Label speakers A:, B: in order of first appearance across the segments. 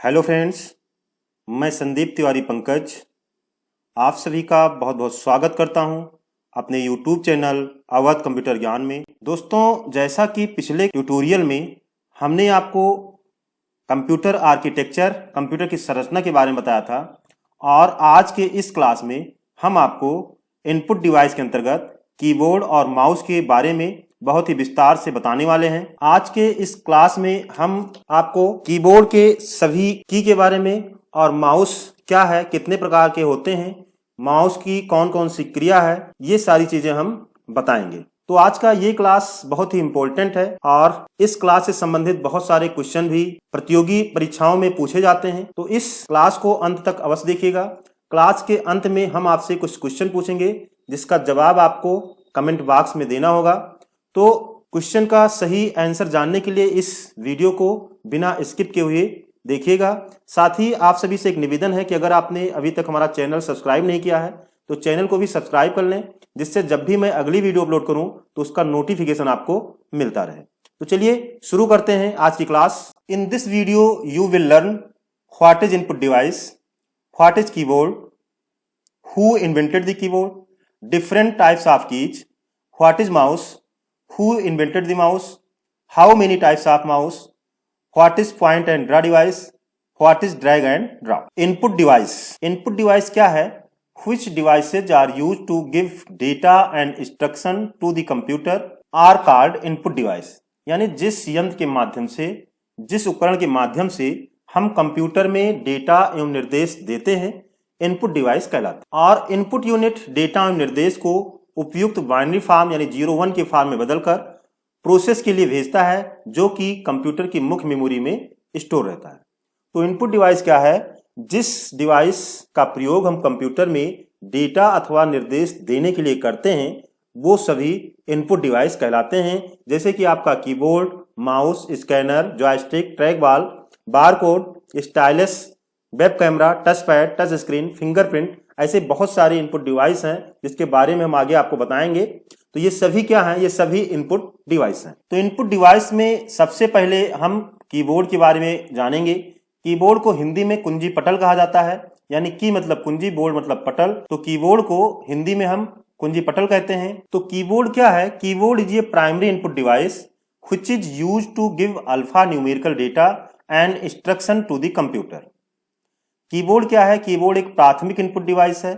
A: Hello friends, मैं संदीप तिवारी पंकज आप सभी का बहुत बहुत स्वागत करता हूं अपने यूट्यूब चैनल अवध कंप्यूटर ज्ञान में। दोस्तों, जैसा कि पिछले ट्यूटोरियल में हमने आपको कंप्यूटर आर्किटेक्चर, कंप्यूटर की संरचना के बारे में बताया था, और आज के इस क्लास में हम आपको इनपुट डिवाइस के अंतर्गत कीबोर्ड और माउस के बारे में बहुत ही विस्तार से बताने वाले हैं। आज के इस क्लास में हम आपको कीबोर्ड के सभी की के बारे में और माउस क्या है, कितने प्रकार के होते हैं, माउस की कौन कौन सी क्रिया है, ये सारी चीजें हम बताएंगे। तो आज का ये क्लास बहुत ही इम्पोर्टेंट है और इस क्लास से संबंधित बहुत सारे क्वेश्चन भी प्रतियोगी परीक्षाओं में पूछे जाते हैं। तो इस क्लास को अंत तक अवश्य देखिएगा। क्लास के अंत में हम आपसे कुछ क्वेश्चन पूछेंगे जिसका जवाब आपको कमेंट बॉक्स में देना होगा। तो क्वेश्चन का सही आंसर जानने के लिए इस वीडियो को बिना स्किप किए हुए देखिएगा। साथ ही आप सभी से एक निवेदन है कि अगर आपने अभी तक हमारा चैनल सब्सक्राइब नहीं किया है तो चैनल को भी सब्सक्राइब कर लें, जिससे जब भी मैं अगली वीडियो अपलोड करूं तो उसका नोटिफिकेशन आपको मिलता रहे। तो चलिए शुरू करते हैं आज की class. In this video you will learn what is input device, what is keyboard, who invented the keyboard, different types of keys, what is mouse, who invented the mouse, how many types of mouse, what is point and draw device, what is drag and drop. Input device क्या है? Which devices are used to give data and instruction to the computer are called input device. यानी जिस यंत्र के माध्यम से, जिस उपकरण के माध्यम से हम कंप्यूटर में डेटा एवं निर्देश देते हैं, इनपुट डिवाइस कहलाता है। और इनपुट यूनिट डेटा एवं निर्देश को उपयुक्त बाइनरी फॉर्म यानी 0-1 के फॉर्म में बदलकर प्रोसेस के लिए भेजता है, जो कि कंप्यूटर की मुख्य मेमोरी में स्टोर रहता है। तो इनपुट डिवाइस क्या है? जिस डिवाइस का प्रयोग हम कंप्यूटर में डेटा अथवा निर्देश देने के लिए करते हैं वो सभी इनपुट डिवाइस कहलाते हैं। जैसे कि आपका keyboard, mouse, scanner, joystick, track ball, barcode, stylus, web camera, touch pad, touch screen, fingerprint, ऐसे बहुत सारे इनपुट डिवाइस हैं जिसके बारे में हम आगे आपको बताएंगे। तो ये सभी क्या हैं? ये सभी इनपुट डिवाइस हैं। तो इनपुट डिवाइस में सबसे पहले हम कीबोर्ड के बारे में जानेंगे। कीबोर्ड को हिंदी में कुंजी पटल कहा जाता है, यानी की मतलब कुंजी, बोर्ड मतलब पटल। तो कीबोर्ड को हिंदी में हम कुंजी पटल कहते हैं। तो कीबोर्ड क्या है? Keyboard is a primary input device which is used to give alpha numerical data and instruction to the computer. Keyboard क्या है? कीबोर्ड एक प्राथमिक इनपुट डिवाइस है।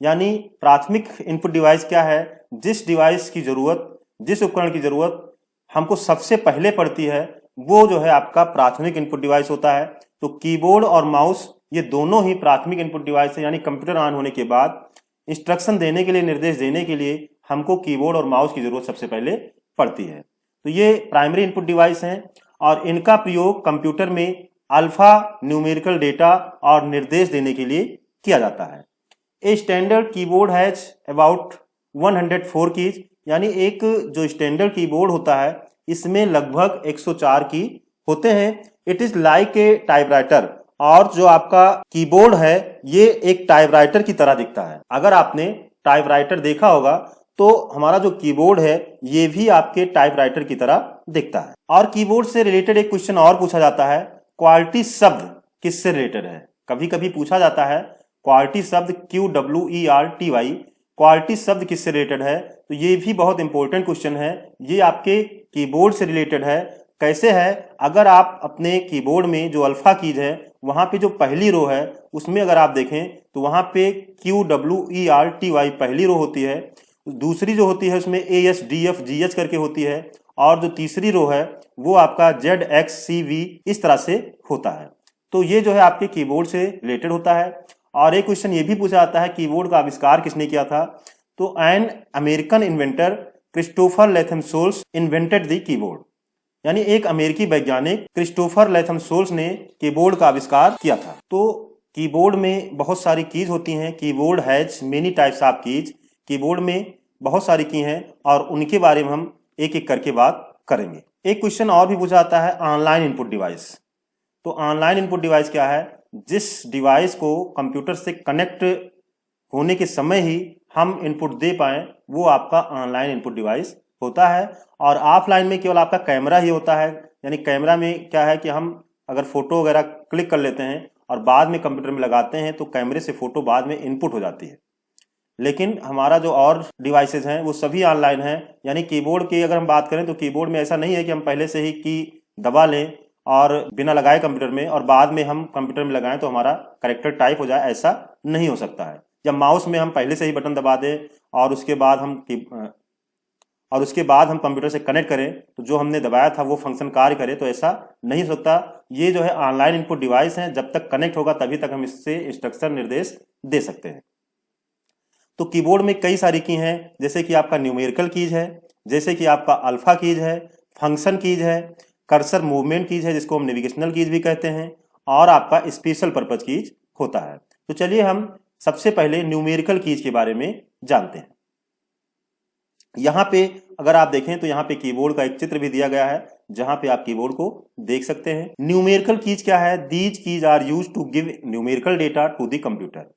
A: यानी प्राथमिक इनपुट डिवाइस क्या है? जिस डिवाइस की जरूरत, जिस उपकरण की जरूरत हमको सबसे पहले पड़ती है वो जो है आपका प्राथमिक इनपुट डिवाइस होता है। तो कीबोर्ड और माउस ये दोनों ही प्राथमिक इनपुट डिवाइस है, यानी कंप्यूटर ऑन होने के बाद इंस्ट्रक्शन देने के लिए, निर्देश देने के लिए हमको कीबोर्ड और माउस की जरूरत सबसे पहले पड़ती है। तो ये प्राइमरी इनपुट डिवाइस हैं और इनका प्रयोग कंप्यूटर में अल्फा न्यूमेरिकल डेटा और निर्देश देने के लिए किया जाता है। A standard keyboard has about 104 keys, यानी एक जो स्टैंडर्ड कीबोर्ड होता है इसमें लगभग 104 की होते हैं। It is like a typewriter, और जो आपका कीबोर्ड है ये एक टाइपराइटर की तरह दिखता है। अगर आपने टाइपराइटर देखा होगा तो हमारा जो कीबोर्ड है ये भी आपके टाइपराइटर की तरह दिखता है। और कीबोर्ड से रिलेटेड एक क्वेश्चन और पूछा जाता है, क्वालिटी शब्द किससे रिलेटेड है? कभी कभी पूछा जाता है क्वालिटी शब्द, QWERTY, क्वालिटी शब्द किससे रिलेटेड है? तो ये भी बहुत इंपॉर्टेंट क्वेश्चन है। ये आपके कीबोर्ड से रिलेटेड है। कैसे है? अगर आप अपने कीबोर्ड में जो अल्फा कीज है वहां पे जो पहली रो है उसमें अगर आप देखें तो वहां पे QWERTY पहली रो होती है, दूसरी जो होती है उसमें ASDFGH करके होती है, और जो तीसरी रो है वो आपका ZXCV इस तरह से होता है। तो ये जो है आपके कीबोर्ड से रिलेटेड होता है। और एक क्वेश्चन ये भी पूछा जाता है कीबोर्ड का आविष्कार किसने किया था? तो an American inventor Christopher Latham Sholes invented the keyboard, यानी एक अमेरिकी वैज्ञानिक क्रिस्टोफर लैथम सोल्स ने कीबोर्ड का आविष्कार किया था। तो कीबोर्ड में बहुत सारी कीज होती हैं। Keyboard has many types of keys, keyboard में बहुत सारी की हैं और उनके बारे में हम एक एक करके बात करेंगे। एक क्वेश्चन और भी पूछा जाता है, ऑनलाइन इनपुट डिवाइस। तो ऑनलाइन इनपुट डिवाइस क्या है? जिस डिवाइस को कंप्यूटर से कनेक्ट होने के समय ही हम इनपुट दे पाएं वो आपका ऑनलाइन इनपुट डिवाइस होता है। और ऑफलाइन में केवल आपका कैमरा ही होता है, यानी कैमरा में क्या है कि हम अगर फ़ोटो वगैरह क्लिक कर लेते हैं और बाद में कंप्यूटर में लगाते हैं तो कैमरे से फ़ोटो बाद में इनपुट हो जाती है। लेकिन हमारा जो और डिवाइसेज हैं वो सभी ऑनलाइन हैं, यानी कीबोर्ड की अगर हम बात करें तो कीबोर्ड में ऐसा नहीं है कि हम पहले से ही की दबा लें और बिना लगाए कंप्यूटर में और बाद में हम कंप्यूटर में लगाएं तो हमारा कैरेक्टर टाइप हो जाए, ऐसा नहीं हो सकता है। या माउस में हम पहले से ही बटन दबा दें और उसके बाद हम कंप्यूटर से कनेक्ट करें तो जो हमने दबाया था वो फंक्शन कार्य करे, तो ऐसा नहीं हो सकता। ये जो है ऑनलाइन इनपुट डिवाइस हैं, जब तक कनेक्ट होगा तभी तक हम इससे इंस्ट्रक्शन निर्देश दे सकते हैं। तो कीबोर्ड में कई सारी की हैं, जैसे कि आपका न्यूमेरिकल कीज है, जैसे कि आपका अल्फा कीज है, फंक्शन कीज है, कर्सर मूवमेंट कीज है जिसको हम नेविगेशनल कीज भी कहते हैं, और आपका स्पेशल पर्पज कीज होता है। तो चलिए हम सबसे पहले न्यूमेरिकल कीज के बारे में जानते हैं। यहाँ पे अगर आप देखें तो यहाँ पे कीबोर्ड का एक चित्र भी दिया गया है जहां पे आप कीबोर्ड को देख सकते हैं। न्यूमेरिकल कीज क्या है? These keys are used to give numerical data to the computer.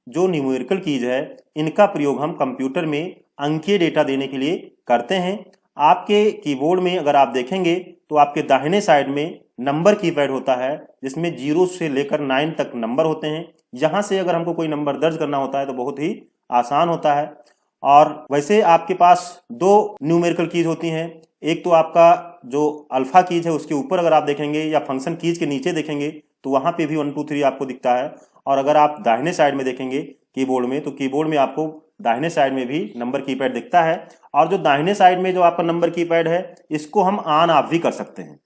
A: जो न्यूमेरिकल कीज है इनका प्रयोग हम कंप्यूटर में अंकीय डेटा देने के लिए करते हैं। आपके कीबोर्ड में अगर आप देखेंगे तो आपके दाहिने साइड में नंबर कीपैड होता है जिसमें 0 से लेकर 9 तक नंबर होते हैं। यहाँ से अगर हमको कोई नंबर दर्ज करना होता है तो बहुत ही आसान होता है। और वैसे आपके पास 2 न्यूमेरिकल कीज होती हैं। एक तो आपका जो अल्फा कीज है उसके ऊपर अगर आप देखेंगे या फंक्शन कीज के नीचे देखेंगे तो वहाँ पे भी 1 2 3 आपको दिखता है। और अगर आप दाहिने साइड में देखेंगे कीबोर्ड में तो कीबोर्ड में आपको दाहिने साइड में भी नंबर कीपैड दिखता है। और जो दाहिने साइड में जो आपका नंबर कीपैड है इसको हम ऑन ऑफ भी कर सकते हैं।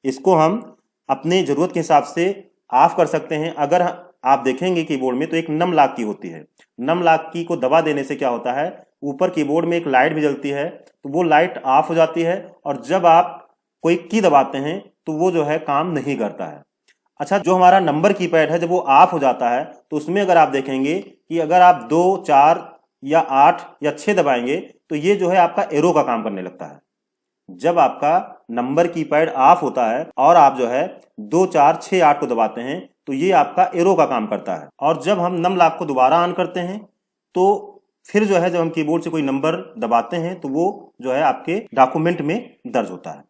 A: इसको हम अपने जरूरत के हिसाब से ऑफ कर सकते हैं। अगर आप देखेंगे कीबोर्ड में तो एक नम लॉक की होती है। नम लॉक की को दबा देने से क्या होता है, ऊपर कीबोर्ड में एक लाइट भी जलती है तो वो लाइट ऑफ हो जाती है और जब आप कोई की दबाते हैं तो वो जो है काम नहीं करता है। अच्छा, जो हमारा नंबर कीपैड है जब वो ऑफ हो जाता है तो उसमें अगर आप देखेंगे कि अगर आप 2 4 या 8 या 6 दबाएंगे तो ये जो है आपका एरो का काम करने लगता है। जब आपका नंबर कीपैड ऑफ होता है और आप जो है 2 4 6 8 को दबाते हैं तो ये आपका एरो का काम करता है। और जब हम नम लॉक को दोबारा ऑन करते हैं तो फिर जो है जब हम कीबोर्ड से कोई नंबर दबाते हैं तो वो जो है आपके डॉक्यूमेंट में दर्ज होता है।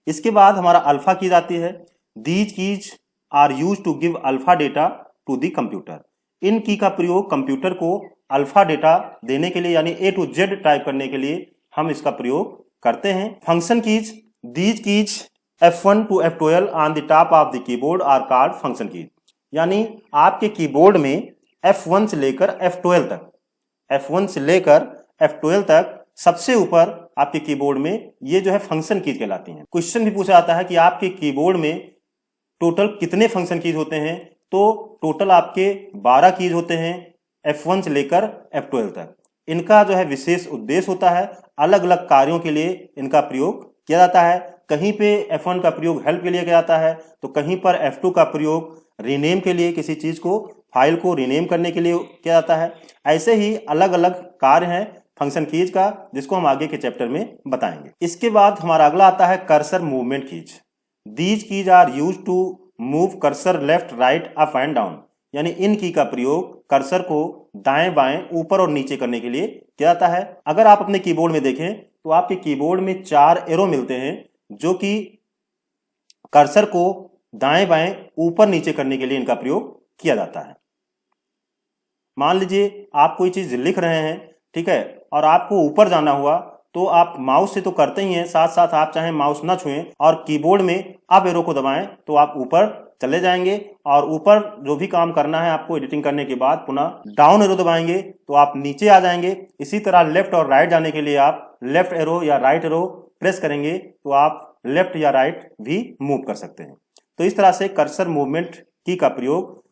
A: इसके बाद हमारा अल्फा कीज आती है। These keys are use to give alpha data to the computer. इन की का प्रयोग कंप्यूटर को अल्फा डेटा देने के लिए यानी A to Z टाइप करने के लिए हम इसका प्रयोग करते हैं। Function keys, these keys F1 to F12 on the top of the keyboard are called function keys. यानी आपके कीबोर्ड में F1 से लेकर F12 तक सबसे ऊपर आपके कीबोर्ड में ये जो है फंक्शन कीज कहलाती हैं। क्वेश्चन भी पूछा जाता है कि आपके कीबोर्ड में टोटल कितने फंक्शन कीज होते हैं, तो टोटल आपके 12 कीज होते हैं F1 से लेकर F12 तक। इनका जो है विशेष उद्देश्य होता है, अलग अलग कार्यों के लिए इनका प्रयोग किया जाता है। कहीं पे F1 का प्रयोग हेल्प के लिए किया जाता है तो कहीं पर F2 का प्रयोग रीनेम के लिए, किसी चीज को फाइल को रीनेम करने के लिए किया जाता है। ऐसे ही अलग अलग कार्य हैं फंक्शन कीज का जिसको हम आगे के चैप्टर में बताएंगे। इसके बाद हमारा अगला आता है cursor movement keys. These keys are use to move cursor left right up and down. यानी इन की का प्रयोग कर्सर को दाएं बाएं ऊपर और नीचे करने के लिए किया जाता है। अगर आप अपने कीबोर्ड में देखें तो आपके कीबोर्ड में 4 एरो मिलते हैं जो कि कर्सर को दाएं बाएं ऊपर नीचे करने के लिए इनका प्रयोग किया जाता है। मान लीजिए आप कोई चीज लिख रहे हैं, ठीक है, और आपको ऊपर जाना हुआ तो आप माउस से तो करते ही हैं, साथ साथ आप चाहे माउस ना छुएं और कीबोर्ड में अप एरो को दबाएं तो आप ऊपर चले जाएंगे। और ऊपर जो भी काम करना है आपको एडिटिंग करने के बाद पुनः डाउन एरो दबाएंगे तो आप नीचे आ जाएंगे। इसी तरह लेफ्ट और राइट जाने के लिए आप लेफ्ट एरो या राइट एरो प्रेस करेंगे तो आप लेफ्ट या राइट भी मूव कर सकते हैं। तो इस तरह से कर्सर मूवमेंट की का प्रयोग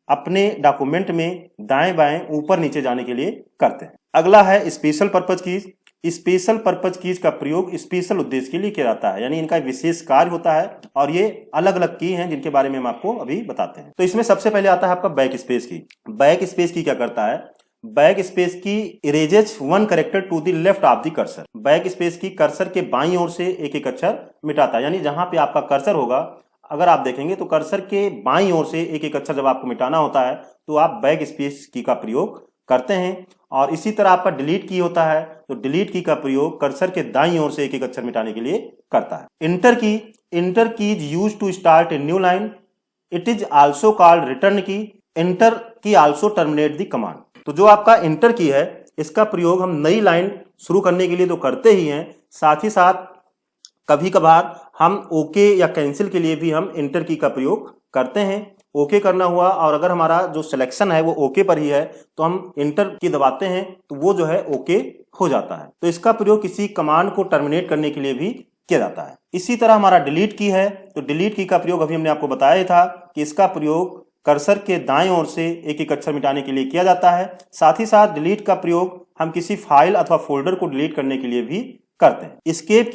A: अपने डॉक्यूमेंट में दाएं बाएं ऊपर नीचे जाने के लिए करते हैं। अगला है special purpose keys. Special purpose keys का प्रयोग स्पेशल उद्देश्य के लिए किया जाता है, यानी इनका विशेष कार्य होता है और ये अलग अलग की हैं जिनके बारे में हम आपको अभी बताते हैं। तो इसमें सबसे पहले आता है आपका back space key. Back space key क्या करता है? Back space key erases 1 character to the left of the cursor. Back space key cursor के बाईं ओर से एक एक अक्षर मिटाता है, यानी जहां पे आपका कर्सर होगा अगर आप देखेंगे तो कर्सर के बाईं ओर से एक एक अक्षर जब आपको मिटाना होता है तो आप बैक स्पेस की का प्रयोग करते हैं। और इसी तरह आपका डिलीट की होता है तो डिलीट की का प्रयोग कर्सर के दाईं ओर से एक एक अक्षर मिटाने के लिए करता है। Inter key enter key is use to start a new line, it is also called return key, enter key also terminate the command. तो जो आपका इंटर की है इसका प्रयोग हम नई लाइन शुरू करने के लिए तो करते ही हैं, साथ ही साथ कभी कभार हम ओके या कैंसिल के लिए भी हम इंटर की का प्रयोग करते हैं। ओके करना हुआ और अगर हमारा जो सिलेक्शन है वो ओके पर ही है तो हम इंटर की दबाते हैं तो वो जो है ओके हो जाता है। तो इसका प्रयोग किसी कमांड को टर्मिनेट करने के लिए भी किया जाता है। इसी तरह हमारा डिलीट की है, तो डिलीट की का प्रयोग अभी हमने आपको बताया था कि इसका प्रयोग कर्सर के दाएं ओर से एक एक अक्षर मिटाने के लिए किया जाता है। साथ ही साथ डिलीट का प्रयोग हम किसी फाइल अथवा फोल्डर को डिलीट करने के लिए भी करते हैं। एस्केप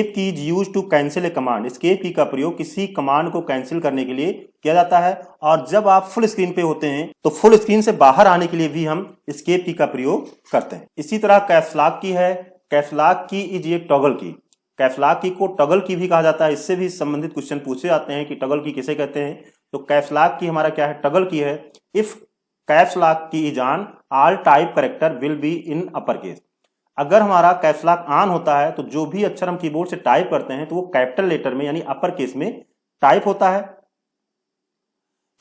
A: की is use to cancel A command, escape की का प्रयोग किसी कमांड को कैंसिल करने के लिए किया जाता है। और जब आप फुल स्क्रीन पे होते हैं तो फुल स्क्रीन से बाहर आने के लिए भी हम एस्केप की का प्रयोग करते हैं। इसी तरह कैप्स लॉक की है, कैप्स लॉक की इज ये टॉगल की, कैप्स लॉक की को टॉगल की भी कहा जाता है। इससे भी संबंधित क्वेश्चन पूछे जाते हैं कि टॉगल की किसे कहते हैं। तो कैप्स लॉक की हमारा क्या है, टॉगल की है। If caps lock key is on all type character will be in upper case, अगर हमारा कैप्स लॉक ऑन होता है तो जो भी अक्षर हम कीबोर्ड से टाइप करते हैं तो वो कैपिटल लेटर में यानी अपर केस में टाइप होता है।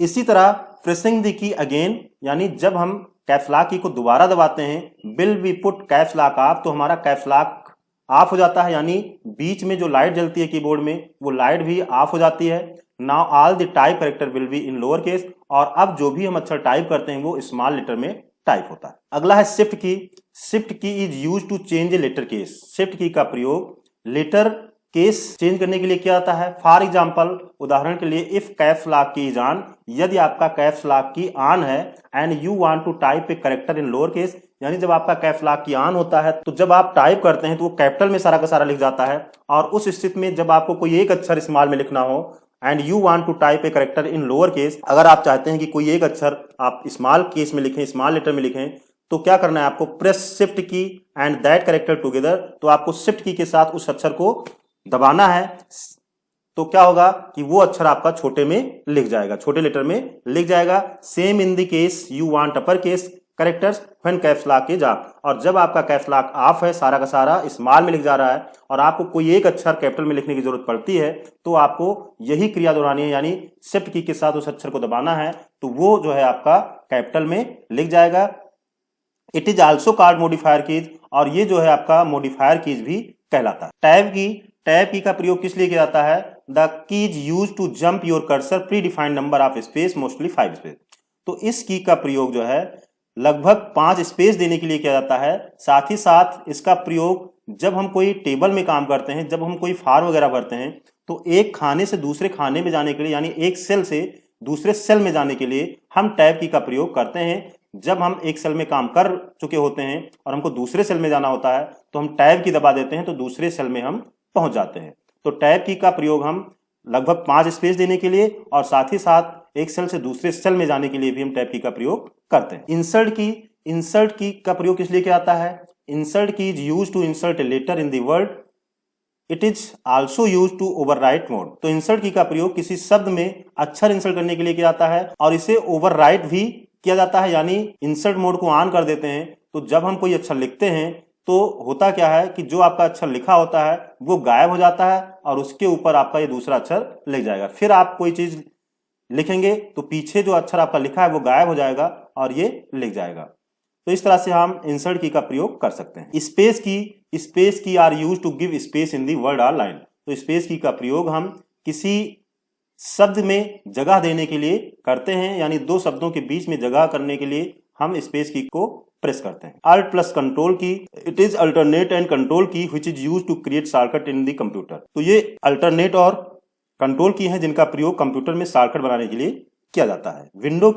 A: इसी तरह प्रेसिंग द की अगेन, यानी जब हम कैप्स लॉक की को दोबारा दबाते हैं, will be put caps lock of, तो हमारा कैप्स लॉक ऑफ हो जाता है, यानी बीच में जो लाइट जलती है कीबोर्ड में वो लाइट भी ऑफ हो जाती है। Now all the type character will be in lower case, और अब जो भी हम अक्षर टाइप करते हैं वो स्मॉल लेटर में टाइप होता है। अगला है shift key. Shift key is use to change a letter case, shift key का प्रयोग लेटर केस चेंज करने के लिए किया जाता है। फॉर एग्जाम्पल, उदाहरण के लिए, if caps lock key is on, यदि आपका कैप्स लॉक की ऑन है and you want to type a character in lower case, यानी जब आपका कैप्स लॉक की ऑन होता है तो जब आप टाइप करते हैं तो वो कैपिटल में सारा का सारा लिख जाता है। और उस स्थिति में जब आपको कोई एक अक्षर स्मॉल में लिखना हो and you want to type a character in lower case, अगर आप चाहते हैं कि कोई एक अक्षर आप स्मॉल केस में लिखें, स्मॉल लेटर में लिखें, तो क्या करना है आपको, प्रेस शिफ्ट की एंड दैट कैरेक्टर टुगेदर, तो आपको शिफ्ट की के साथ उस अक्षर को दबाना है। तो क्या होगा कि वो अक्षर आपका छोटे में लिख जाएगा, छोटे लेटर में लिख जाएगा। Same in the case you want upper case characters when caps lock is of, और जब आपका कैप्स लॉक ऑफ है, सारा का सारा स्मॉल में लिख जा रहा है और आपको कोई एक अक्षर कैपिटल में लिखने की जरूरत पड़ती है, तो आपको यही क्रिया दोहरानी है, यानी शिफ्ट की के साथ उस अक्षर को दबाना है, तो वो जो है आपका कैपिटल में लिख जाएगा। It is also called modifier keys, और ये जो है आपका मॉडिफायर कीज भी कहलाता है। टैब की का प्रयोग किस लिए किया जाता है, the keys use to jump your cursor pre defined number of space, mostly 5 space. तो इस की का प्रयोग जो है लगभग 5 स्पेस देने के लिए किया जाता है। साथ ही साथ इसका प्रयोग जब हम कोई टेबल में काम करते हैं, जब हम कोई फॉर्म वगैरह भरते हैं, तो एक खाने से दूसरे खाने में जाने के लिए, यानी एक सेल से दूसरे सेल में जाने के लिए हम टैब की का प्रयोग करते हैं। जब हम एक सेल में काम कर चुके होते हैं और हमको दूसरे सेल में जाना होता है तो हम टैब की दबा देते हैं, तो दूसरे सेल में हम पहुंच जाते हैं। तो टैब की का प्रयोग हम लगभग 5 स्पेस देने के लिए और साथ ही साथ एक सेल से दूसरे सेल में जाने के लिए भी हम टैब की का प्रयोग करते हैं। इंसर्ट की का प्रयोग किस लिए किया जाता है, insert key is use to insert a letter in the word, it is also use to overwrite mode. तो इंसर्ट की का प्रयोग किसी शब्द में अक्षर इंसर्ट करने के लिए किया जाता है और इसे ओवरराइट भी किया जाता है, यानी इंसर्ट मोड को ऑन कर देते हैं। तो जब हम कोई अक्षर लिखते हैं तो होता क्या है कि जो आपका अक्षर लिखा होता है वो गायब हो जाता है और उसके ऊपर आपका ये दूसरा अक्षर लिख जाएगा। फिर आप कोई चीज लिखेंगे तो पीछे जो अक्षर आपका लिखा है वो गायब हो जाएगा और ये लिख जाएगा। तो इस तरह से हम इंसर्ट की का प्रयोग कर सकते हैं। Space key are use to give space in the word or line. तो स्पेस की का प्रयोग हम किसी शब्द में जगह देने के लिए करते हैं, यानी दो शब्दों के बीच में जगह करने के लिए हम स्पेस की को प्रेस करते हैं। Alt plus control key, it is alternate and control key which is used to create shortcut in the computer. तो ये अल्टरनेट और कंट्रोल की हैं जिनका प्रयोग कंप्यूटर में शॉर्टकट बनाने के लिए किया जाता है। Window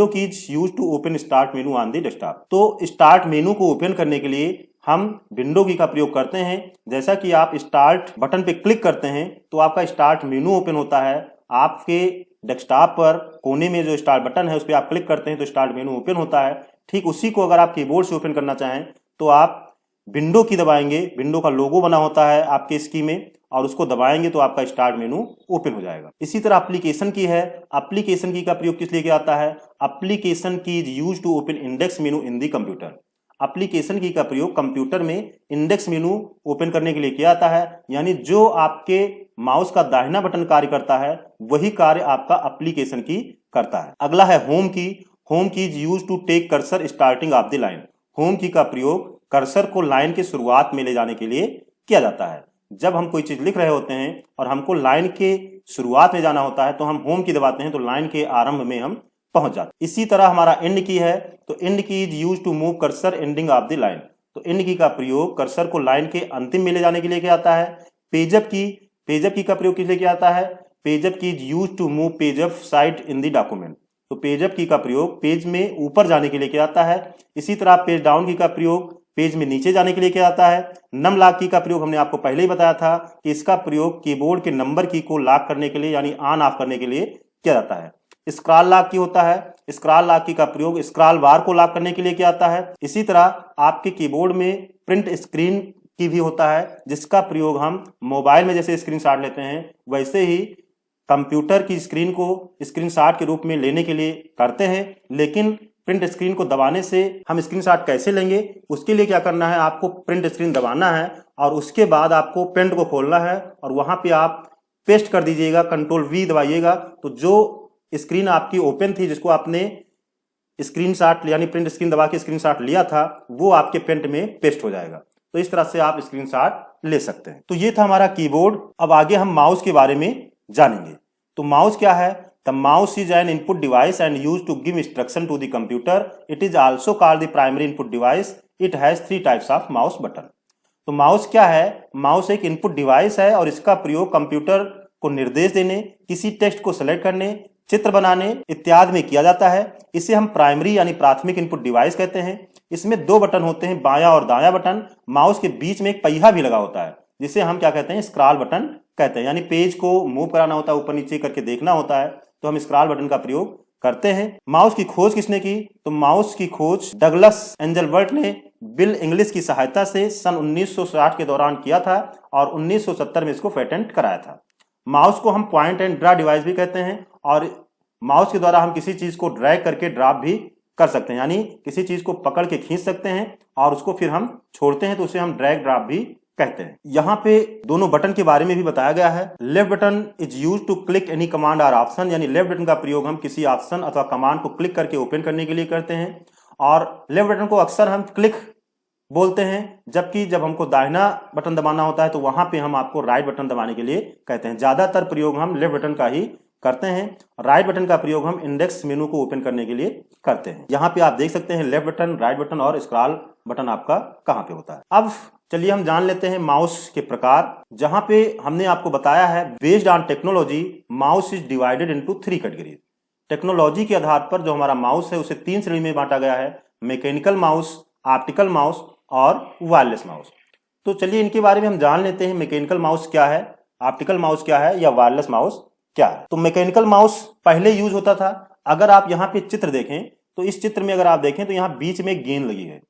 A: key is used to open start menu on the desktop. तो स्टार्ट मेनू को ओपन करने के लिए हम विंडो की का प्रयोग करते हैं। जैसा कि आप स्टार्ट बटन पे क्लिक करते हैं तो आपका स्टार्ट मेनू ओपन होता है। आपके डेस्कटॉप पर कोने में जो स्टार्ट बटन है उस पर आप क्लिक करते हैं तो स्टार्ट मेनू ओपन होता है। ठीक उसी को अगर आप कीबोर्ड से ओपन करना चाहें तो आप विंडो की दबाएंगे, विंडो का लोगो बना होता है आपके इस की में, और उसको दबाएंगे तो आपका स्टार्ट मेनू ओपन हो जाएगा। इसी तरह एप्लीकेशन की है। एप्लीकेशन की का प्रयोग किस लिए किया जाता है, application key is use to open index menu in the computer. Application key का प्रयोग कंप्यूटर में इंडेक्स मेनू ओपन करने के लिए किया जाता है, यानी जो आपके माउस का दाहिना बटन कार्य करता है वही कार्य आपका एप्लीकेशन की करता है। अगला है home key. Home key is use to take cursor starting of the line. Home key का प्रयोग कर्सर को लाइन की शुरुआत में ले जाने के लिए किया जाता है। जब हम कोई चीज लिख रहे होते हैं और हमको लाइन के शुरुआत में जाना होता है तो हम होम की दबाते हैं तो लाइन के आरंभ में हम पहुंच जाते हैं। इसी तरह हमारा एंड की है, तो end key is use to move cursor ending of the line. तो एंड की का प्रयोग कर्सर को लाइन के अंतिम में ले जाने के लिए किया जाता है। पेजअप की का प्रयोग किस लिए किया जाता है? Page up key is use to move page up side in the document. तो पेजअप की का प्रयोग पेज में ऊपर जाने के लिए किया जाता है। इसी तरह पेज डाउन की का प्रयोग पेज में नीचे जाने के लिए किया जाता है। नम लॉक की का प्रयोग हमने आपको पहले ही बताया था कि इसका प्रयोग कीबोर्ड के नंबर की को लॉक करने के लिए यानी ऑन ऑफ करने के लिए किया जाता है। स्क्रॉल लॉक की होता है। स्क्रॉल लॉक की का प्रयोग स्क्रॉल बार को लॉक करने के लिए किया जाता है। इसी तरह आपके कीबोर्ड में प्रिंट स्क्रीन की भी होता है जिसका प्रयोग हम मोबाइल में जैसे स्क्रीनशॉट लेते हैं वैसे ही कंप्यूटर की स्क्रीन को स्क्रीनशॉट के रूप में लेने के लिए करते हैं। लेकिन प्रिंट स्क्रीन को दबाने से हम स्क्रीनशॉट कैसे लेंगे, उसके लिए क्या करना है, आपको प्रिंट स्क्रीन दबाना है और उसके बाद आपको पेंट को खोलना है और वहां पे आप पेस्ट कर दीजिएगा, कंट्रोल वी दबाइएगा तो जो स्क्रीन आपकी ओपन थी जिसको आपने स्क्रीनशॉट यानी प्रिंट स्क्रीन दबा के स्क्रीनशॉट लिया था वो आपके पेंट में पेस्ट हो जाएगा। तो इस तरह से आप स्क्रीनशॉट ले सकते हैं। तो ये था हमारा कीबोर्ड। अब आगे हम माउस के बारे में जानेंगे। तो माउस क्या है? The mouse is an input device and use to give instruction to the computer. It is also called the primary input device. It has 3 types of mouse button. तो माउस क्या है? माउस एक input device है और इसका प्रयोग computer को निर्देश देने, किसी टेक्स्ट को सेलेक्ट करने, चित्र बनाने इत्यादि में किया जाता है। इसे हम प्राइमरी यानी प्राथमिक इनपुट डिवाइस कहते हैं। इसमें 2 बटन होते हैं, बायां और दायां बटन। माउस के बीच में एक पहिया भी लगा होता है जिसे हम क्या कहते हैं, स्क्रॉल बटन कहते हैं। यानी पेज को मूव कराना होता है, ऊपर नीचे करके देखना होता है तो हम स्क्रॉल बटन का प्रयोग करते हैं। माउस की खोज किसने की? तो माउस की खोज डगलस एंजलबर्ट ने बिल इंग्लिश की सहायता से सन 1960 के दौरान किया था और 1970 में इसको पेटेंट कराया था। माउस को हम पॉइंट एंड ड्रा डिवाइस भी कहते हैं और माउस के द्वारा हम किसी चीज को ड्रैग करके ड्रॉप भी कर सकते हैं, यानी किसी चीज को पकड़ के खींच सकते हैं और उसको फिर हम छोड़ते हैं तो उसे हम ड्रैग ड्रॉप भी कहते हैं। यहाँ पे दोनों बटन के बारे में भी बताया गया है। Left button is use to click any command और ऑप्शन, यानी लेफ्ट बटन का प्रयोग हम किसी ऑप्शन अथवा कमांड को क्लिक करके ओपन करने के लिए करते हैं और लेफ्ट बटन को अक्सर हम क्लिक बोलते हैं, जबकि जब हमको दाहिना बटन दबाना होता है तो वहां पे हम आपको राइट बटन दबाने के लिए कहते हैं। ज्यादातर प्रयोग हम लेफ्ट बटन का ही करते हैं। राइट बटन का प्रयोग हम इंडेक्स मेनू को ओपन करने के लिए करते हैं। यहाँ पे आप देख सकते हैं लेफ्ट बटन, राइट बटन और स्क्रॉल बटन आपका कहाँ पे होता है। अब चलिए हम जान लेते हैं माउस के प्रकार। जहां पे हमने आपको बताया है based on technology mouse is divided into 3 categories. Technology के आधार पर जो हमारा माउस है उसे 3 श्रेणी में बांटा गया है, मैकेनिकल माउस, ऑप्टिकल माउस और वायरलेस माउस। तो चलिए इनके बारे में हम जान लेते हैं। मैकेनिकल माउस क्या है, ऑप्टिकल माउस क्या है या वायरलेस माउस क्या है। तो मैकेनिकल माउस पहले यूज होता था। अगर आप यहाँ पे चित्र देखें तो इस चित्र में अगर आप देखें तो यहाँ बीच में गेंद लगी है।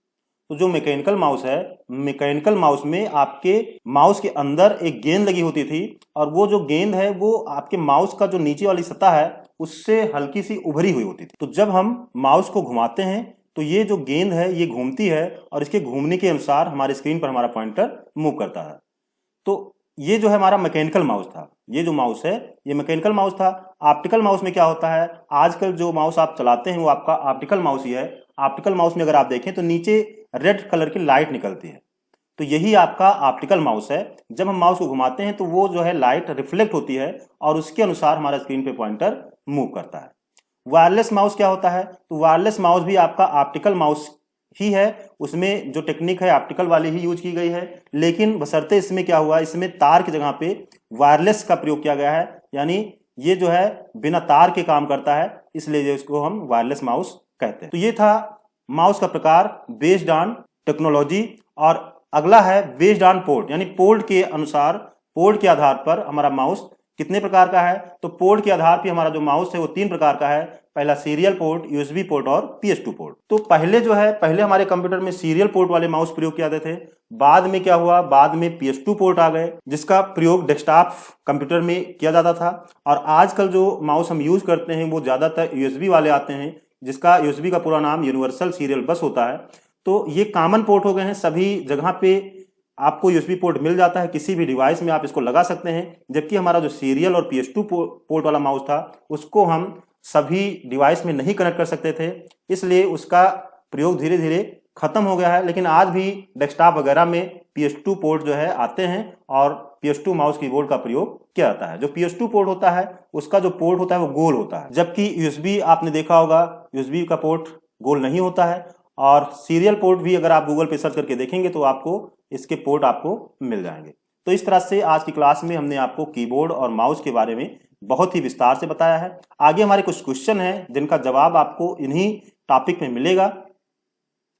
A: तो जो मैकेनिकल माउस है, मैकेनिकल माउस में आपके माउस के अंदर एक गेंद लगी होती थी और वो जो गेंद है वो आपके माउस का जो नीचे वाली सतह है उससे हल्की सी उभरी हुई होती थी। तो जब हम माउस को घुमाते हैं तो ये जो गेंद है ये घूमती है और इसके घूमने के अनुसार हमारे स्क्रीन पर हमारा पॉइंटर मूव करता है। तो ये जो है हमारा मैकेनिकल माउस था। ये जो माउस है ये मैकेनिकल माउस था। ऑप्टिकल माउस में क्या होता है, आजकल जो माउस आप चलाते हैं वो आपका ऑप्टिकल माउस ही है। ऑप्टिकल माउस में अगर आप देखें तो नीचे रेड कलर की लाइट निकलती है, तो यही आपका ऑप्टिकल माउस है। जब हम माउस को घुमाते हैं तो वो जो है लाइट रिफ्लेक्ट होती है और उसके अनुसार हमारा स्क्रीन पे पॉइंटर मूव करता है। वायरलेस माउस क्या होता है, तो वायरलेस माउस भी आपका ऑप्टिकल माउस ही है। उसमें जो टेक्निक है ऑप्टिकल वाली ही यूज की गई है, लेकिन बशर्ते इसमें क्या हुआ, इसमें तार की जगह पे वायरलेस का प्रयोग किया गया है, यानी ये जो है बिना तार के काम करता है, इसलिए इसको हम वायरलेस माउस कहते हैं। तो ये था माउस का प्रकार बेस्ड ऑन टेक्नोलॉजी। और अगला है बेस्ड ऑन पोर्ट, यानी पोर्ट के अनुसार, पोर्ट के आधार पर हमारा माउस कितने प्रकार का है। तो पोर्ट के आधार पर हमारा जो माउस है वो 3 प्रकार का है। पहला सीरियल पोर्ट, यूएसबी पोर्ट और PS2 पोर्ट। तो पहले जो है, पहले हमारे कंप्यूटर में सीरियल पोर्ट वाले माउस प्रयोग किए जाते थे। बाद में क्या हुआ, बाद में PS2 पोर्ट आ गए जिसका प्रयोग डेस्कटॉप कंप्यूटर में किया जाता था। और आजकल जो माउस हम यूज करते हैं वो ज्यादातर यूएसबी वाले आते हैं, जिसका यूएसबी का पूरा नाम यूनिवर्सल सीरियल बस होता है। तो ये कॉमन पोर्ट हो गए हैं, सभी जगह पे आपको यूएसबी पोर्ट मिल जाता है, किसी भी डिवाइस में आप इसको लगा सकते हैं। जबकि हमारा जो सीरियल और PS2 पोर्ट वाला माउस था उसको हम सभी डिवाइस में नहीं कनेक्ट कर सकते थे, इसलिए उसका प्रयोग धीरे धीरे खत्म हो गया है। लेकिन आज भी डेस्कटॉप वगैरह में PS2 पोर्ट जो है आते हैं और PS2 माउस कीबोर्ड का प्रयोग किया जाता है। जो PS2 पोर्ट होता है उसका जो पोर्ट होता है वो गोल होता है, जबकि USB आपने देखा होगा USB का पोर्ट गोल नहीं होता है। और सीरियल पोर्ट भी अगर आप गूगल पे सर्च करके देखेंगे तो आपको इसके पोर्ट आपको मिल जाएंगे। तो इस तरह से आज की क्लास में हमने आपको कीबोर्ड और माउस के बारे में बहुत ही विस्तार से बताया है। आगे हमारे कुछ क्वेश्चन हैं जिनका जवाब आपको इन्हीं टॉपिक में मिलेगा।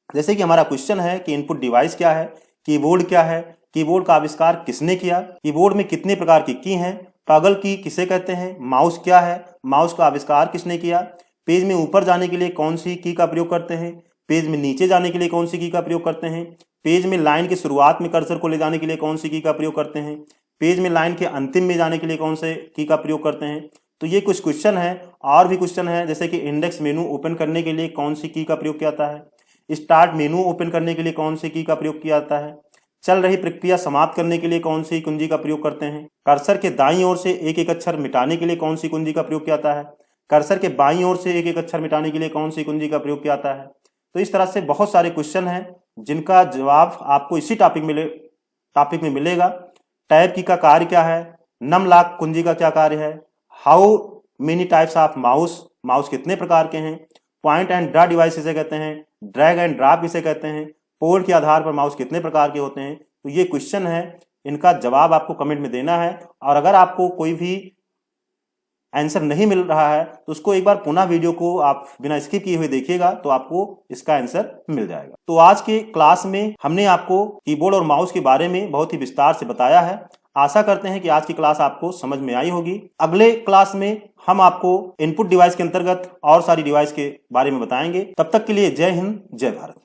A: जैसे कि हमारा क्वेश्चन है कि इनपुट डिवाइस क्या है, कीबोर्ड क्या है, कीबोर्ड का आविष्कार किसने किया, कीबोर्ड में कितने प्रकार की हैं, टॉगल की किसे कहते हैं, माउस क्या है, माउस का आविष्कार किसने किया, पेज में ऊपर जाने के लिए कौन सी की का प्रयोग करते हैं, पेज में नीचे जाने के लिए कौन सी की का प्रयोग करते हैं, पेज में लाइन की शुरुआत में कर्सर को ले जाने के लिए कौन सी की का प्रयोग करते हैं, पेज में लाइन के अंतिम में जाने के लिए कौन से की का प्रयोग करते हैं। तो ये कुछ क्वेश्चन है। और भी क्वेश्चन है जैसे कि इंडेक्स मेनू ओपन करने के लिए कौन सी की का प्रयोग किया जाता है, स्टार्ट मेनू ओपन करने के लिए कौन सी की का प्रयोग किया जाता है, चल रही प्रक्रिया समाप्त करने के लिए कौन सी कुंजी का प्रयोग करते हैं, कर्सर के दाईं ओर से एक एक अक्षर मिटाने के लिए कौन सी कुंजी का प्रयोग किया जाता है, कर्सर के बाईं ओर से एक एक अक्षर मिटाने के लिए कौन सी कुंजी का प्रयोग किया जाता है। तो इस तरह से बहुत सारे क्वेश्चन हैं जिनका जवाब आपको इसी टॉपिक में मिलेगा। टैब की का कार्य क्या है, नम लॉक कुंजी का क्या कार्य है, how many types of mouse, mouse कितने प्रकार के हैं, पॉइंट एंड ड्रा डिवाइस इसे कहते हैं, ड्रैग एंड ड्रॉप इसे कहते हैं, पोर्ट के आधार पर माउस कितने प्रकार के होते हैं। तो ये क्वेश्चन है, इनका जवाब आपको कमेंट में देना है। और अगर आपको कोई भी आंसर नहीं मिल रहा है तो उसको एक बार पुनः वीडियो को आप बिना स्किप किए हुए देखिएगा तो आपको इसका आंसर मिल जाएगा। तो आज के क्लास में हमने आपको कीबोर्ड और माउस के बारे में बहुत ही विस्तार से बताया है। आशा करते हैं कि आज की क्लास आपको समझ में आई होगी। अगले क्लास में हम आपको इनपुट डिवाइस के अंतर्गत और सारी डिवाइस के बारे में बताएंगे। तब तक के लिए जय हिंद, जय भारत।